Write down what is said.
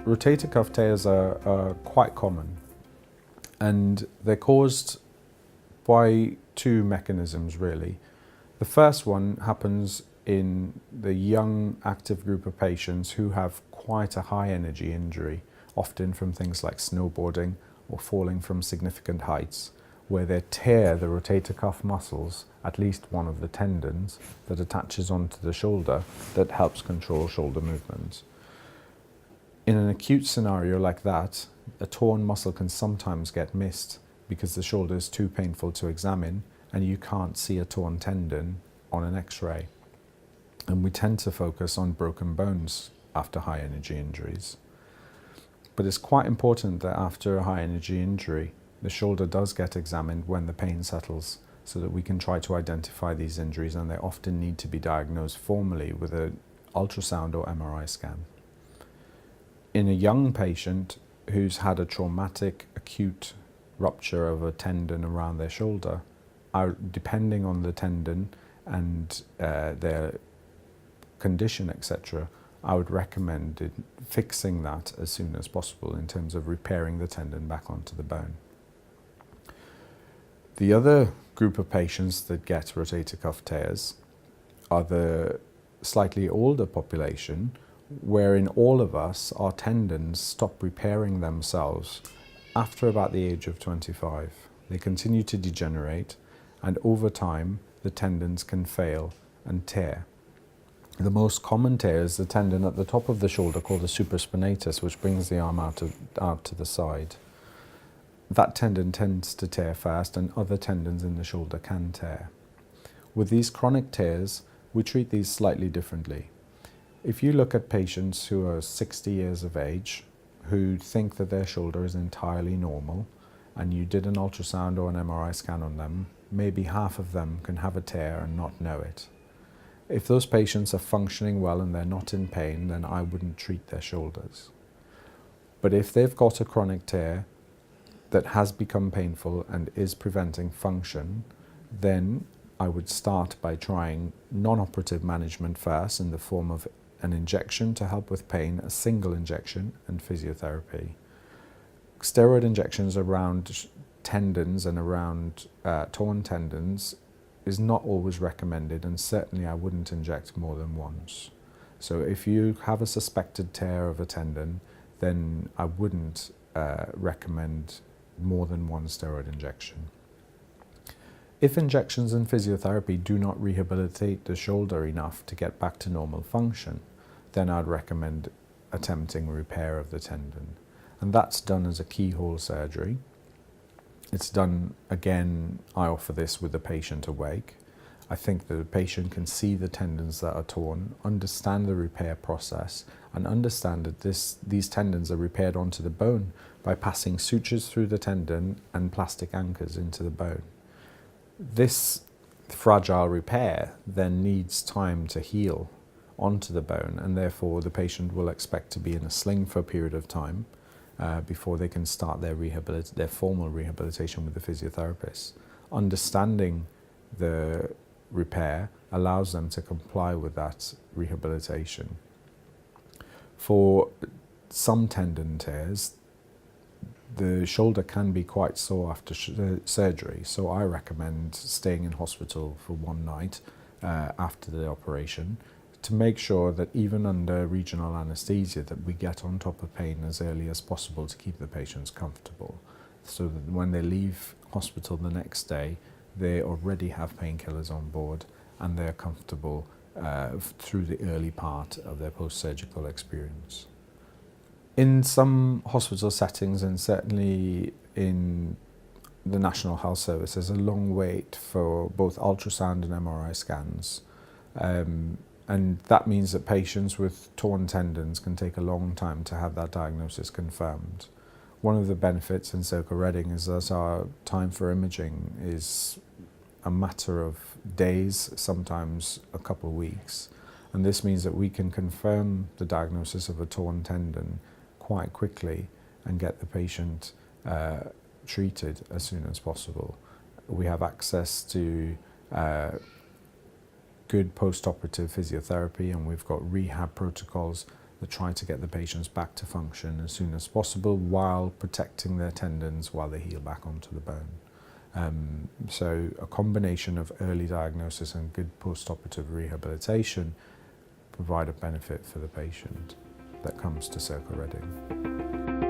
Rotator cuff tears are quite common, and they're caused by two mechanisms really. The first one happens in the young active group of patients who have quite a high energy injury, often from things like snowboarding or falling from significant heights, where they tear the rotator cuff muscles, at least one of the tendons that attaches onto the shoulder that helps control shoulder movement. In an acute scenario like that, a torn muscle can sometimes get missed because the shoulder is too painful to examine and you can't see a torn tendon on an X-ray. And we tend to focus on broken bones after high energy injuries. But it's quite important that after a high energy injury, the shoulder does get examined when the pain settles, so that we can try to identify these injuries, and they often need to be diagnosed formally with an ultrasound or MRI scan. In a young patient who's had a traumatic acute rupture of a tendon around their shoulder, depending on the tendon and their condition, etc., I would recommend fixing that as soon as possible in terms of repairing the tendon back onto the bone. The other group of patients that get rotator cuff tears are the slightly older population, where in all of us, our tendons stop repairing themselves after about the age of 25. They continue to degenerate, and over time, the tendons can fail and tear. The most common tear is the tendon at the top of the shoulder called the supraspinatus, which brings the arm out to the side. That tendon tends to tear fast, and other tendons in the shoulder can tear. With these chronic tears, we treat these slightly differently. If you look at patients who are 60 years of age, who think that their shoulder is entirely normal, and you did an ultrasound or an MRI scan on them, maybe half of them can have a tear and not know it. If those patients are functioning well and they're not in pain, then I wouldn't treat their shoulders. But if they've got a chronic tear that has become painful and is preventing function, then I would start by trying non-operative management first in the form of an injection to help with pain, a single injection, and physiotherapy. Steroid injections around tendons and around torn tendons is not always recommended, and certainly I wouldn't inject more than once. So if you have a suspected tear of a tendon, then I wouldn't recommend more than one steroid injection. If injections and physiotherapy do not rehabilitate the shoulder enough to get back to normal function, then I'd recommend attempting repair of the tendon. And that's done as a keyhole surgery. It's done, again, I offer this with the patient awake. I think that the patient can see the tendons that are torn, understand the repair process, and understand that these tendons are repaired onto the bone by passing sutures through the tendon and plastic anchors into the bone. This fragile repair then needs time to heal onto the bone, and therefore the patient will expect to be in a sling for a period of time before they can start their formal rehabilitation with the physiotherapist. Understanding the repair allows them to comply with that rehabilitation. For some tendon tears, the shoulder can be quite sore after surgery, so I recommend staying in hospital for one night after the operation to make sure that even under regional anaesthesia that we get on top of pain as early as possible to keep the patients comfortable, so that when they leave hospital the next day, they already have painkillers on board and they're comfortable through the early part of their post-surgical experience. In some hospital settings, and certainly in the National Health Service, there's a long wait for both ultrasound and MRI scans. And that means that patients with torn tendons can take a long time to have that diagnosis confirmed. One of the benefits in CircleReading is that our time for imaging is a matter of days, sometimes a couple of weeks. And this means that we can confirm the diagnosis of a torn tendon quite quickly and get the patient treated as soon as possible. We have access to good post-operative physiotherapy, and we've got rehab protocols that try to get the patients back to function as soon as possible while protecting their tendons while they heal back onto the bone. So a combination of early diagnosis and good post-operative rehabilitation provide a benefit for the patient that comes to CircleReading.